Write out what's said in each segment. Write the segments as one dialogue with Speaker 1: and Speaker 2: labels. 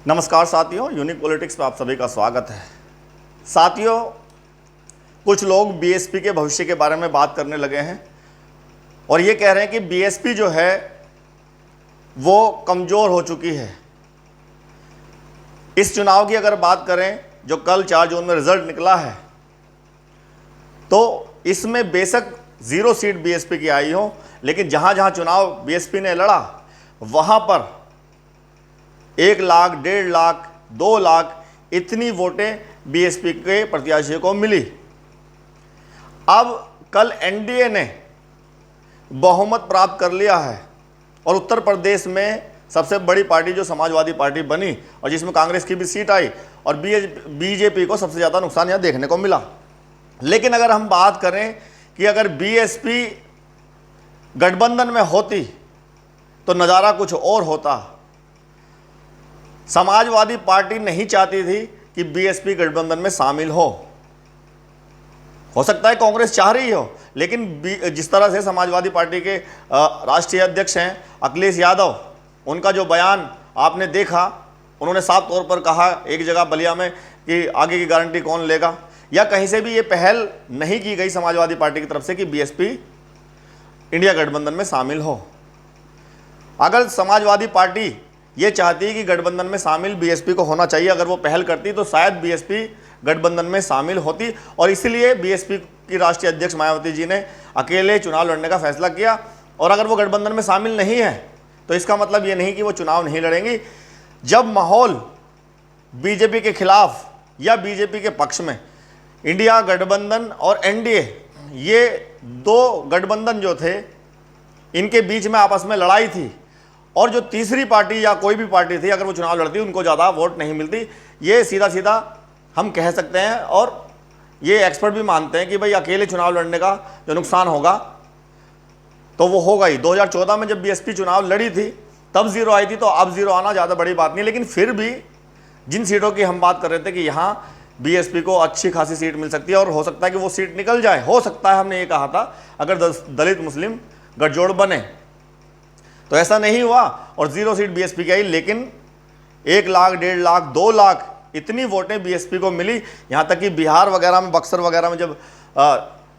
Speaker 1: नमस्कार साथियों, unique politics में आप सभी का स्वागत है। साथियों, कुछ लोग बीएसपी के भविष्य के बारे में बात करने लगे हैं और ये कह रहे हैं कि बीएसपी जो है वो कमज़ोर हो चुकी है। इस चुनाव की अगर बात करें जो कल 4 जून में रिजल्ट निकला है, तो इसमें बेशक 0 सीट बीएसपी की आई हो, लेकिन जहाँ जहाँ चुनाव बीएसपी ने लड़ा वहाँ पर 1 लाख, 1.5 लाख, 2 लाख इतनी वोटें बीएसपी के प्रत्याशी को मिली। अब कल एनडीए ने बहुमत प्राप्त कर लिया है और उत्तर प्रदेश में सबसे बड़ी पार्टी जो समाजवादी पार्टी बनी और जिसमें कांग्रेस की भी सीट आई और बीजेपी को सबसे ज़्यादा नुकसान यहाँ देखने को मिला। लेकिन अगर हम बात करें कि अगर बीएसपी गठबंधन में होती तो नज़ारा कुछ और होता। समाजवादी पार्टी नहीं चाहती थी कि बीएसपी गठबंधन में शामिल हो सकता है कांग्रेस चाह रही हो, लेकिन जिस तरह से समाजवादी पार्टी के राष्ट्रीय अध्यक्ष हैं अखिलेश यादव, उनका जो बयान आपने देखा, उन्होंने साफ तौर पर कहा एक जगह बलिया में कि आगे की गारंटी कौन लेगा, या कहीं से भी ये पहल नहीं की गई समाजवादी पार्टी की तरफ से कि बीएसपी इंडिया गठबंधन में शामिल हो। अगर समाजवादी पार्टी ये चाहती है कि गठबंधन में शामिल बीएसपी को होना चाहिए, अगर वो पहल करती तो शायद बीएसपी गठबंधन में शामिल होती, और इसीलिए बीएसपी की राष्ट्रीय अध्यक्ष मायावती जी ने अकेले चुनाव लड़ने का फैसला किया। और अगर वो गठबंधन में शामिल नहीं है तो इसका मतलब ये नहीं कि वो चुनाव नहीं लड़ेंगी। जब माहौल बीजेपी के खिलाफ या बीजेपी के पक्ष में, इंडिया गठबंधन और एनडीए, ये 2 गठबंधन जो थे, इनके बीच में आपस में लड़ाई थी और जो तीसरी पार्टी या कोई भी पार्टी थी, अगर वो चुनाव लड़ती उनको ज़्यादा वोट नहीं मिलती। ये सीधा सीधा हम कह सकते हैं और ये एक्सपर्ट भी मानते हैं कि भाई अकेले चुनाव लड़ने का जो नुकसान होगा तो वो होगा ही। 2014 में जब बीएसपी चुनाव लड़ी थी तब 0 आई थी, तो अब 0 आना ज़्यादा बड़ी बात नहीं। लेकिन फिर भी जिन सीटों की हम बात कर रहे थे कि यहाँ बीएसपी को अच्छी खासी सीट मिल सकती है और हो सकता है कि वो सीट निकल जाए, हो सकता है, हमने ये कहा था अगर दलित मुस्लिम गठजोड़ बने, तो ऐसा नहीं हुआ और 0 सीट बीएसपी की आई। लेकिन 1 लाख, 1.5 लाख, 2 लाख इतनी वोटें बीएसपी को मिली। यहाँ तक कि बिहार वगैरह में, बक्सर वगैरह में जब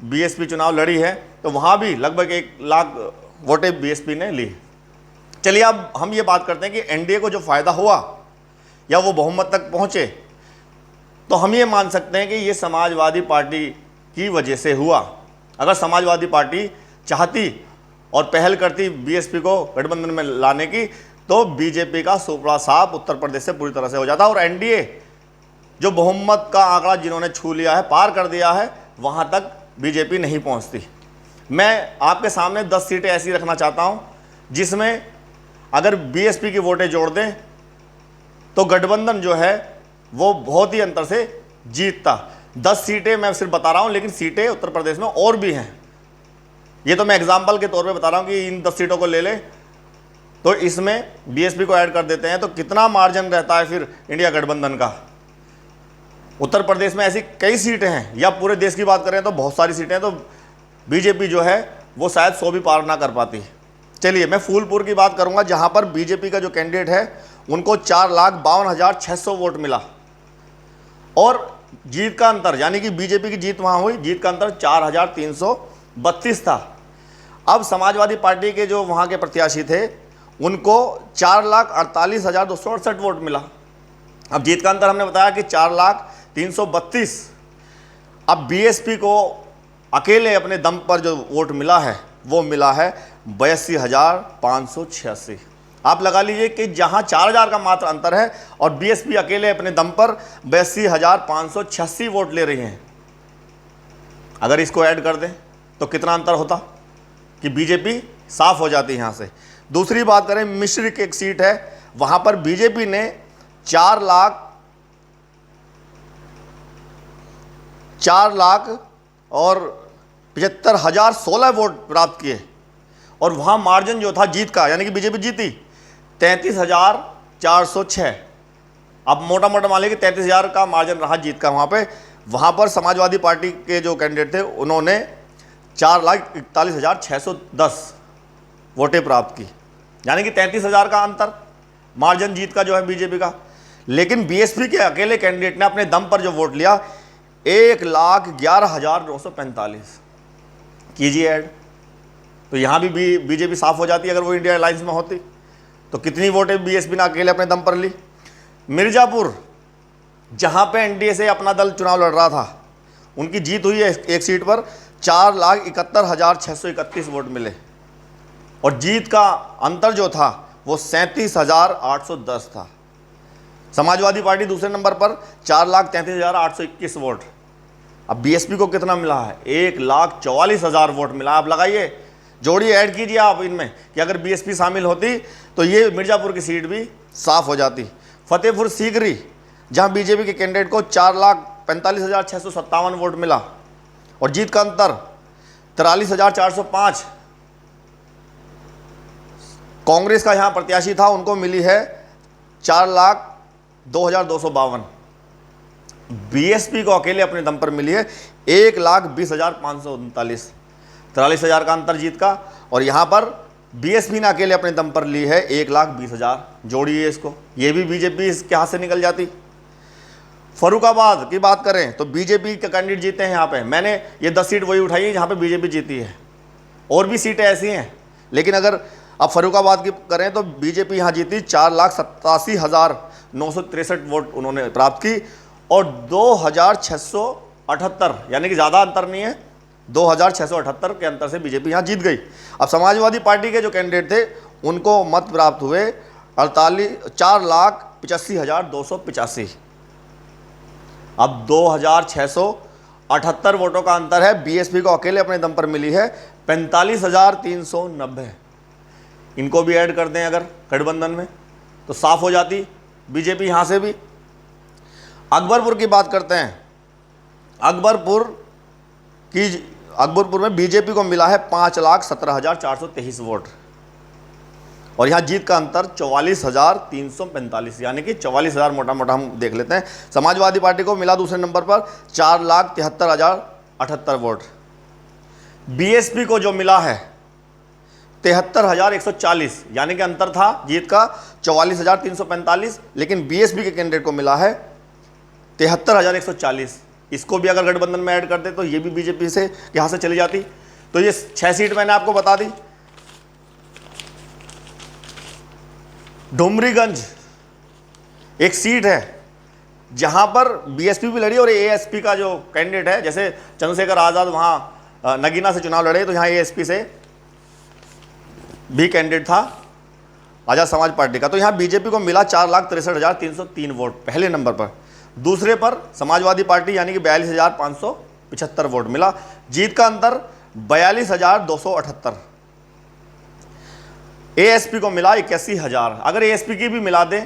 Speaker 1: बीएसपी चुनाव लड़ी है तो वहाँ भी लगभग 1 लाख वोटें बीएसपी ने ली। चलिए अब हम ये बात करते हैं कि एनडीए को जो फ़ायदा हुआ या वो बहुमत तक पहुँचे, तो हम ये मान सकते हैं कि ये समाजवादी पार्टी की वजह से हुआ। अगर समाजवादी पार्टी चाहती और पहल करती बीएसपी को गठबंधन में लाने की, तो बीजेपी का सुपड़ा साफ उत्तर प्रदेश से पूरी तरह से हो जाता और एनडीए जो बहुमत का आंकड़ा जिन्होंने छू लिया है, पार कर दिया है, वहां तक बीजेपी नहीं पहुंचती। मैं आपके सामने 10 सीटें ऐसी रखना चाहता हूं जिसमें अगर बीएसपी की वोटें जोड़ दें तो गठबंधन जो है वो बहुत ही अंतर से जीतता। 10 सीटें मैं सिर्फ बता रहा हूं, लेकिन सीटें उत्तर प्रदेश में और भी हैं। ये तो मैं एग्जाम्पल के तौर पे बता रहा हूँ कि इन 10 सीटों को ले लें तो इसमें बीएसपी को ऐड कर देते हैं तो कितना मार्जिन रहता है फिर इंडिया गठबंधन का। उत्तर प्रदेश में ऐसी कई सीटें हैं, या पूरे देश की बात करें तो बहुत सारी सीटें हैं, तो बीजेपी जो है वो शायद 100 भी पार ना कर पाती। चलिए मैं फूलपुर की बात करूंगा, जहां पर बीजेपी का जो कैंडिडेट है उनको 4,52,600 वोट मिला और जीत का अंतर, यानी कि बीजेपी की जीत वहां हुई, जीत का अंतर 4,332 था। अब समाजवादी पार्टी के जो वहां के प्रत्याशी थे उनको 4,48,268 वोट मिला। अब जीत का अंतर हमने बताया कि 4,332। अब बीएसपी को अकेले अपने दम पर जो वोट मिला है वो मिला है 82,586। आप लगा लीजिए कि जहां 4,000 का मात्र अंतर है और बीएसपी अकेले अपने दम पर 82,586 वोट ले रही हैं। अगर इसको ऐड कर दें तो कितना अंतर होता कि बीजेपी साफ हो जाती यहां से। दूसरी बात करें, मिश्र की एक सीट है, वहां पर बीजेपी ने 4,75,16 वोट प्राप्त किए और वहां मार्जिन जो था जीत का, यानी कि बीजेपी जीती 33,406। अब मोटा मोटा मान लीजिए कि 33,000 का मार्जिन रहा जीत का वहां पर समाजवादी पार्टी के जो कैंडिडेट थे उन्होंने 4,41,610 वोटें प्राप्त की, यानी कि 33,000 का अंतर मार्जिन जीत का जो है बीजेपी का। लेकिन बीएसपी के अकेले कैंडिडेट ने अपने दम पर जो वोट लिया 1,11,945। कीजिए ऐड, तो यहां भी बीजेपी साफ हो जाती अगर वो इंडिया अलायंस में होती। तो कितनी वोटें बीएसपी ने अकेले अपने दम पर ली। मिर्जापुर, जहां पे एनडीए से अपना दल चुनाव लड़ रहा था, उनकी जीत हुई है एक सीट पर, 4,71,631 वोट मिले और जीत का अंतर जो था वो 37,810 था। समाजवादी पार्टी दूसरे नंबर पर 4,33,821 वोट। अब बीएसपी को कितना मिला है? 1,44,000 वोट मिला। आप लगाइए, जोड़िए, ऐड कीजिए आप इनमें कि अगर बीएसपी शामिल होती तो ये मिर्जापुर की सीट भी साफ हो जाती। फतेहपुर सीकरी, जहां बीजेपी के कैंडिडेट को 4,45,657 वोट मिला और जीत का अंतर 43,405। कांग्रेस का यहां प्रत्याशी था, उनको मिली है 4,02,252। बीएसपी को अकेले अपने दम पर मिली है 1,20,539। 43,000 का अंतर जीत का, और यहां पर बीएसपी ने अकेले अपने दम पर ली है 1,20,000। जोड़िए इसको, ये भी बीजेपी इसके हाथ से निकल जाती। फर्रुखाबाद की बात करें तो बीजेपी के कैंडिडेट जीते हैं यहाँ पे। मैंने ये 10 सीट वही उठाई है जहाँ पे बीजेपी जीती है, और भी सीटें ऐसी हैं, लेकिन अगर अब फर्रुखाबाद की करें तो बीजेपी यहाँ जीती। 4,87,963 वोट उन्होंने प्राप्त की और 2,678, यानी कि ज़्यादा अंतर नहीं है, 2,678 के अंतर से बीजेपी यहाँ जीत गई। अब समाजवादी पार्टी के जो कैंडिडेट थे उनको मत प्राप्त हुए 4,85,285। अब 2,678 वोटों का अंतर है। बीएसपी को अकेले अपने दम पर मिली है 45,390। इनको भी ऐड कर दें अगर गठबंधन में तो साफ हो जाती बीजेपी यहां से भी। अकबरपुर की बात करते हैं। अकबरपुर में बीजेपी को मिला है 5,17,423 वोट और यहाँ जीत का अंतर 44,345, यानी कि 44,000 मोटा मोटा हम देख लेते हैं। समाजवादी पार्टी को मिला दूसरे नंबर पर 4,73,078 वोट। बीएसपी को जो मिला है 73,140, यानी कि अंतर था जीत का 44,345, लेकिन बीएसपी के कैंडिडेट को मिला है 73,140। इसको भी अगर गठबंधन में ऐड करते तो ये भी बीजेपी से यहां से चली जाती। तो ये 6 सीट मैंने आपको बता दी। डुमरीगंज एक सीट है जहां पर बीएसपी भी लड़ी और एएसपी का जो कैंडिडेट है, जैसे चंद्रशेखर आजाद वहां नगीना से चुनाव लड़े, तो यहां एएसपी से भी कैंडिडेट था आजाद समाज पार्टी का। तो यहां बीजेपी को मिला 4,63,303 वोट पहले नंबर पर। दूसरे पर समाजवादी पार्टी यानी कि 42,575 वोट मिला। जीत का अंतर 42,278। एएसपी को मिला 81,000। अगर एएसपी की भी मिला दें,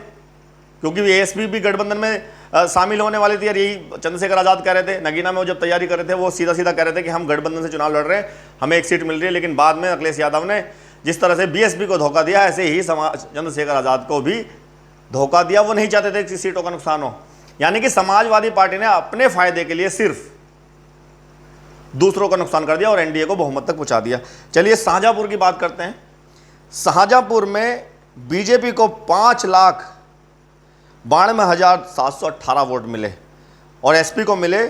Speaker 1: क्योंकि एएसपी भी गठबंधन में शामिल होने वाली थी, और यही चंद्रशेखर आजाद कह रहे थे नगीना में, वो जब तैयारी कर रहे थे वो सीधा सीधा कह रहे थे कि हम गठबंधन से चुनाव लड़ रहे हैं, हमें एक सीट मिल रही है। लेकिन बाद में अखिलेश यादव ने जिस तरह से बीएसपी को धोखा दिया, ऐसे ही चंद्रशेखर आजाद को भी धोखा दिया। वो नहीं चाहते थे कि सीटों का नुकसान हो, यानी कि समाजवादी पार्टी ने अपने फायदे के लिए सिर्फ दूसरों का नुकसान कर दिया और एनडीए को बहुमत तक पहुंचा दिया। चलिए शाहजहांपुर की बात करते हैं। शाहजहांपुर में बीजेपी को 5,92,718 वोट मिले और एसपी को मिले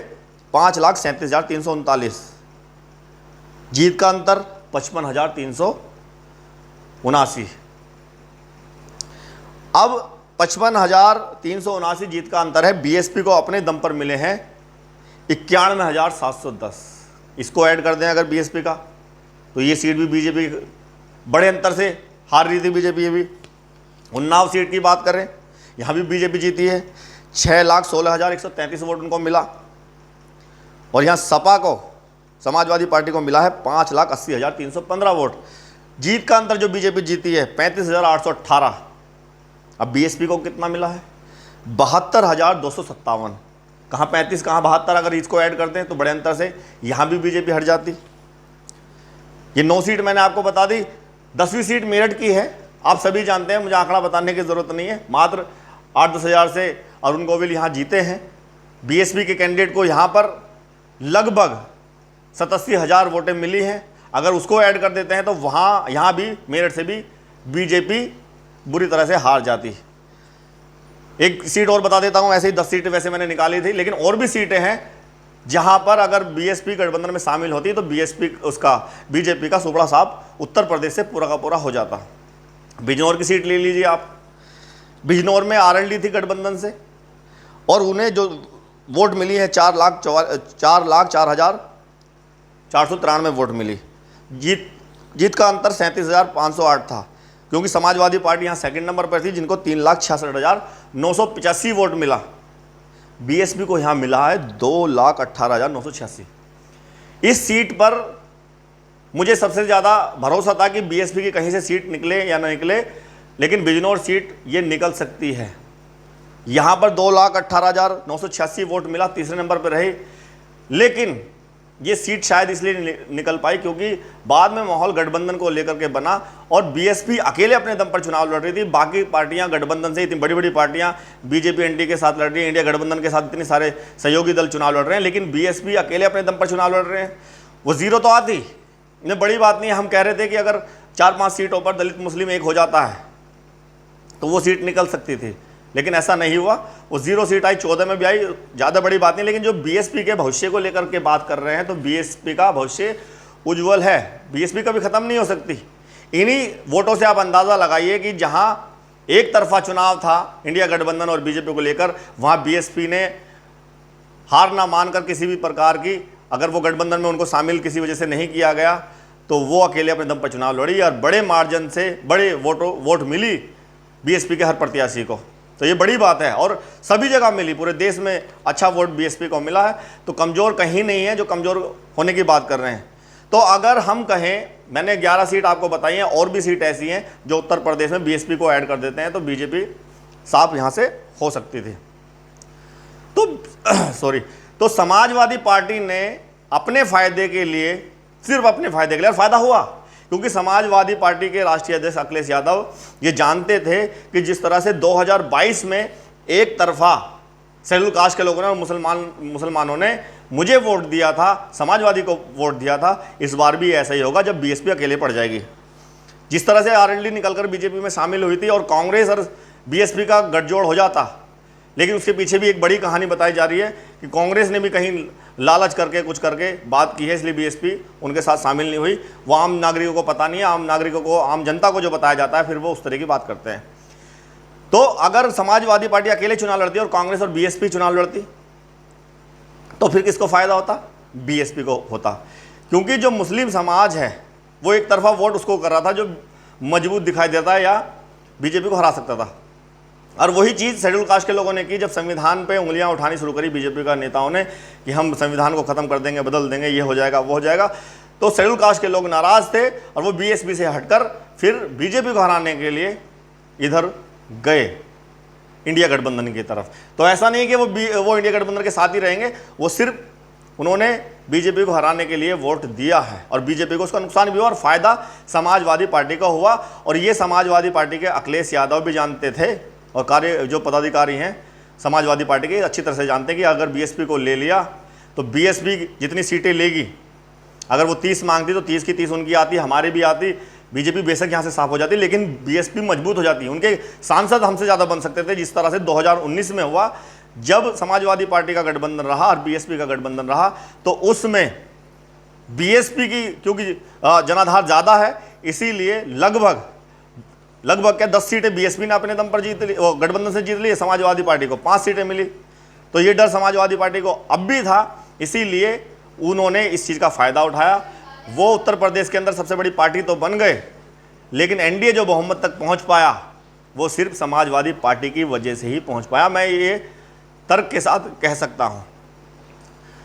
Speaker 1: 5,37,339। जीत का अंतर 55,379। अब 55,379 जीत का अंतर है। बीएसपी को अपने दम पर मिले हैं 91,710। इसको ऐड कर दें अगर बीएसपी का, तो ये सीट भी बीजेपी बड़े अंतर से हार रही थी बीजेपी। ये भी उन्नाव सीट की बात करें, यहाँ भी बीजेपी जीती है। 6,16,133 वोट उनको मिला और यहाँ सपा को, समाजवादी पार्टी को मिला है 5,80,315 वोट। जीत का अंतर जो बीजेपी जीती है 35,818। अब बीएसपी को कितना मिला है? 72,257। कहाँ 35 कहाँ 72, अगर इसको ऐड करते हैं तो बड़े अंतर से यहाँ भी बीजेपी हट जाती। ये 9 सीट मैंने आपको बता दी। 10वीं सीट मेरठ की है, आप सभी जानते हैं, मुझे आंकड़ा बताने की जरूरत नहीं है। मात्र 8-10 हज़ार से अरुण गोविल यहाँ जीते हैं। बीएसपी के कैंडिडेट को यहाँ पर लगभग 87,000 वोटें मिली हैं। अगर उसको ऐड कर देते हैं तो यहाँ भी मेरठ से भी बीजेपी बुरी तरह से हार जाती। एक सीट और बता देता हूं, ऐसे ही 10 सीटें वैसे मैंने निकाली थी, लेकिन और भी सीटें हैं जहां पर अगर बीएसपी गठबंधन में शामिल होती तो बीजेपी का सुपड़ा साफ उत्तर प्रदेश से पूरा का पूरा हो जाता। बिजनौर की सीट ले लीजिए आप। बिजनौर में आरएलडी थी गठबंधन से, और उन्हें जो वोट मिली है 4,04,493 वोट मिली। जीत का अंतर 37,508 था, क्योंकि समाजवादी पार्टी यहाँ सेकंड नंबर पर थी, जिनको 3,66,985 वोट मिला। बीएसपी को यहाँ मिला है 2,18,986। इस सीट पर मुझे सबसे ज़्यादा भरोसा था कि बीएसपी की कहीं से सीट निकले या ना निकले, लेकिन बिजनौर सीट ये निकल सकती है। यहाँ पर 2,18,986 वोट मिला, तीसरे नंबर पर रही, लेकिन ये सीट शायद इसलिए निकल पाई क्योंकि बाद में माहौल गठबंधन को लेकर के बना और बीएसपी अकेले अपने दम पर चुनाव लड़ रही थी। बाकी पार्टियां गठबंधन से, इतनी बड़ी बड़ी पार्टियां बीजेपी एनडीए के साथ लड़ रही है, इंडिया गठबंधन के साथ इतने सारे सहयोगी दल चुनाव लड़ रहे हैं, लेकिन बीएसपी अकेले अपने दम पर चुनाव लड़ रहे हैं। वो जीरो तो आती, इन्हें बड़ी बात नहीं है। हम कह रहे थे कि अगर 4-5 सीटों पर दलित मुस्लिम एक हो जाता है तो वो सीट निकल सकती थी, लेकिन ऐसा नहीं हुआ। वो 0 सीट आई, 14 में भी आई, ज़्यादा बड़ी बात नहीं। लेकिन जो बीएसपी के भविष्य को लेकर के बात कर रहे हैं, तो बीएसपी का भविष्य उज्जवल है, बीएसपी कभी ख़त्म नहीं हो सकती। इन्हीं वोटों से आप अंदाज़ा लगाइए कि जहां एक तरफा चुनाव था इंडिया गठबंधन और बीजेपी को लेकर, वहां बीएसपी ने हार ना मानकर किसी भी प्रकार की, अगर वो गठबंधन में उनको शामिल किसी वजह से नहीं किया गया, तो वो अकेले अपने दम पर चुनाव लड़ी और बड़े मार्जिन से बड़े वोट मिली बीएसपी के हर प्रत्याशी को। तो ये बड़ी बात है, और सभी जगह मिली, पूरे देश में अच्छा वोट बीएसपी को मिला है। तो कमज़ोर कहीं नहीं है जो कमज़ोर होने की बात कर रहे हैं। तो अगर हम कहें, मैंने 11 सीट आपको बताई हैं, और भी सीट ऐसी हैं जो उत्तर प्रदेश में बीएसपी को ऐड कर देते हैं, तो बीजेपी साफ यहाँ से हो सकती थी। तो समाजवादी पार्टी ने अपने फ़ायदे के लिए, सिर्फ अपने फ़ायदे के लिए, और फ़ायदा हुआ, क्योंकि समाजवादी पार्टी के राष्ट्रीय अध्यक्ष अखिलेश यादव ये जानते थे कि जिस तरह से 2022 में एक तरफा शेड्यूल कास्ट के लोगों ने और मुसलमानों ने मुझे वोट दिया था, समाजवादी को वोट दिया था, इस बार भी ऐसा ही होगा जब बीएसपी अकेले पड़ जाएगी। जिस तरह से आरएलडी निकलकर बीजेपी में शामिल हुई थी और कांग्रेस और बीएसपी का गठजोड़ हो जाता, लेकिन उसके पीछे भी एक बड़ी कहानी बताई जा रही है कि कांग्रेस ने भी कहीं लालच करके कुछ करके बात की है, इसलिए बीएसपी उनके साथ शामिल नहीं हुई। वो आम नागरिकों को पता नहीं है, आम नागरिकों को, आम जनता को जो बताया जाता है, फिर वो उस तरह की बात करते हैं। तो अगर समाजवादी पार्टी अकेले चुनाव लड़ती और कांग्रेस और बीएसपी चुनाव लड़ती, तो फिर किसको फायदा होता? बीएसपी को होता, क्योंकि जो मुस्लिम समाज है वो एक तरफा वोट उसको कर रहा था जो मजबूत दिखाई देता है या बीजेपी को हरा सकता था। और वही चीज़ शेड्यूल कास्ट के लोगों ने की, जब संविधान पे उंगलियां उठानी शुरू करी बीजेपी का नेताओं ने कि हम संविधान को ख़त्म कर देंगे, बदल देंगे, ये हो जाएगा, वो हो जाएगा, तो शेड्यूल कास्ट के लोग नाराज़ थे और वो बीएसपी से हटकर फिर बीजेपी को हराने के लिए इधर गए, इंडिया गठबंधन की तरफ। तो ऐसा नहीं कि वो इंडिया गठबंधन के साथ ही रहेंगे, वो सिर्फ उन्होंने बीजेपी को हराने के लिए वोट दिया है, और बीजेपी को उसका नुकसान भी हुआ और फ़ायदा समाजवादी पार्टी का हुआ। और ये समाजवादी पार्टी के अखिलेश यादव भी जानते थे, और जो पदाधिकारी हैं समाजवादी पार्टी के अच्छी तरह से जानते हैं कि अगर बीएसपी को ले लिया तो बीएसपी जितनी सीटें लेगी, अगर वो 30 मांगती तो 30 की 30 उनकी आती, हमारी भी आती, बीजेपी बेशक यहाँ से साफ हो जाती, लेकिन बीएसपी मजबूत हो जाती। उनके सांसद हमसे ज़्यादा बन सकते थे, जिस तरह से 2019 में हुआ, जब समाजवादी पार्टी का गठबंधन रहा और बीएसपी का गठबंधन रहा, तो उसमें बीएसपी की क्योंकि जनाधार ज़्यादा है, इसीलिए लगभग क्या 10 सीटें बीएसपी ने अपने दम पर जीत ली, गठबंधन से जीत ली, समाजवादी पार्टी को 5 सीटें मिली। तो ये डर समाजवादी पार्टी को अब भी था, इसीलिए उन्होंने इस चीज़ का फ़ायदा उठाया। वो उत्तर प्रदेश के अंदर सबसे बड़ी पार्टी तो बन गए, लेकिन एनडीए जो बहुमत तक पहुंच पाया वो सिर्फ समाजवादी पार्टी की वजह से ही पहुंच पाया, मैं ये तर्क के साथ कह सकता हूं।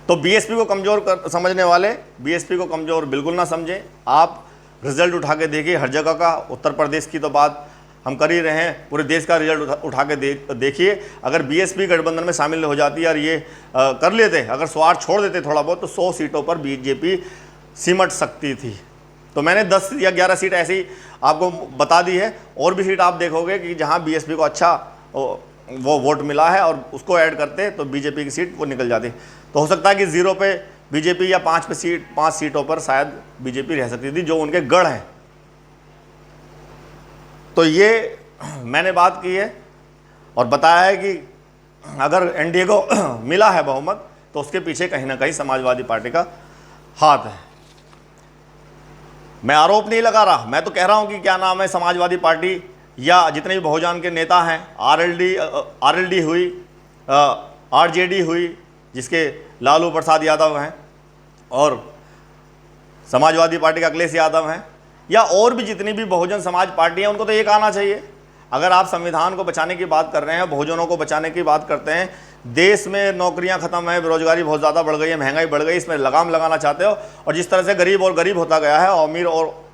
Speaker 1: तो बीएसपी को कमज़ोर समझने वाले बीएसपी को कमज़ोर बिल्कुल ना समझें। आप रिजल्ट उठा के देखिए हर जगह का, उत्तर प्रदेश की तो बात हम कर ही रहे हैं, पूरे देश का रिजल्ट उठा के देखिए। अगर बीएसपी गठबंधन में शामिल हो जाती और ये कर लेते, अगर स्वार्थ छोड़ देते थोड़ा बहुत, तो 100 सीटों पर बीजेपी सिमट सकती थी। तो मैंने 10 या 11 सीट ऐसी आपको बता दी है, और भी सीट आप देखोगे कि जहाँ बीएसपी को अच्छा वो वोट मिला है और उसको ऐड करते तो बीजेपी की सीट वो निकल जाती। तो हो सकता है कि 0 पे बीजेपी या 5 सीटों पर शायद बीजेपी रह सकती थी, जो उनके गढ़ हैं। तो ये मैंने बात की है। और बताया है कि अगर एनडीए को मिला है बहुमत तो उसके पीछे कहीं ना कहीं समाजवादी पार्टी का हाथ है। मैं आरोप नहीं लगा रहा, मैं तो कह रहा हूं कि क्या नाम है, समाजवादी पार्टी या जितने भी बहुजन के नेता हैं, आरएलडी हुई, आरजेडी हुई जिसके लालू प्रसाद यादव हैं, और समाजवादी पार्टी का अखिलेश यादव हैं, या और भी जितनी भी बहुजन समाज पार्टी हैं, उनको तो एक आना चाहिए। अगर आप संविधान को बचाने की बात कर रहे हैं, बहुजनों को बचाने की बात करते हैं, देश में नौकरियां खत्म है, बेरोजगारी बहुत ज़्यादा बढ़ गई है, महंगाई बढ़ गई, इसमें लगाम लगाना चाहते हो, और जिस तरह से गरीब और गरीब होता गया है और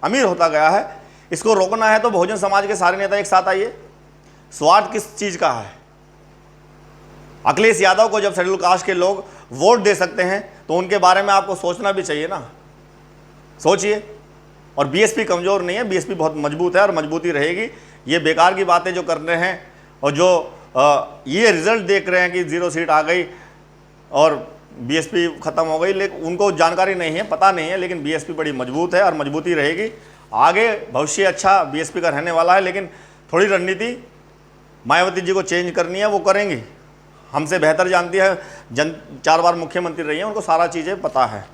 Speaker 1: अमीर होता गया है, इसको रोकना है तो बहुजन समाज के सारे नेता एक साथ आइए। स्वार्थ किस चीज़ का है? अखिलेश यादव को जब शेड्यूल कास्ट के लोग वोट दे सकते हैं तो उनके बारे में आपको सोचना भी चाहिए ना, सोचिए। और बीएसपी कमज़ोर नहीं है, बीएसपी बहुत मजबूत है और मजबूती रहेगी। ये बेकार की बातें जो कर रहे हैं और जो ये रिजल्ट देख रहे हैं कि 0 सीट आ गई और बीएसपी ख़त्म हो गई, लेकिन उनको जानकारी नहीं है, पता नहीं है, लेकिन बीएसपी बड़ी मजबूत है और मजबूती रहेगी। आगे भविष्य अच्छा बीएसपी का रहने वाला है, लेकिन थोड़ी रणनीति मायावती जी को चेंज करनी है, वो करेंगी, हमसे बेहतर जानती है, 4 बार मुख्यमंत्री रही हैं, उनको सारा चीज़ें पता है।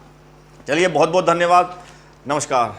Speaker 1: चलिए, बहुत बहुत धन्यवाद, नमस्कार।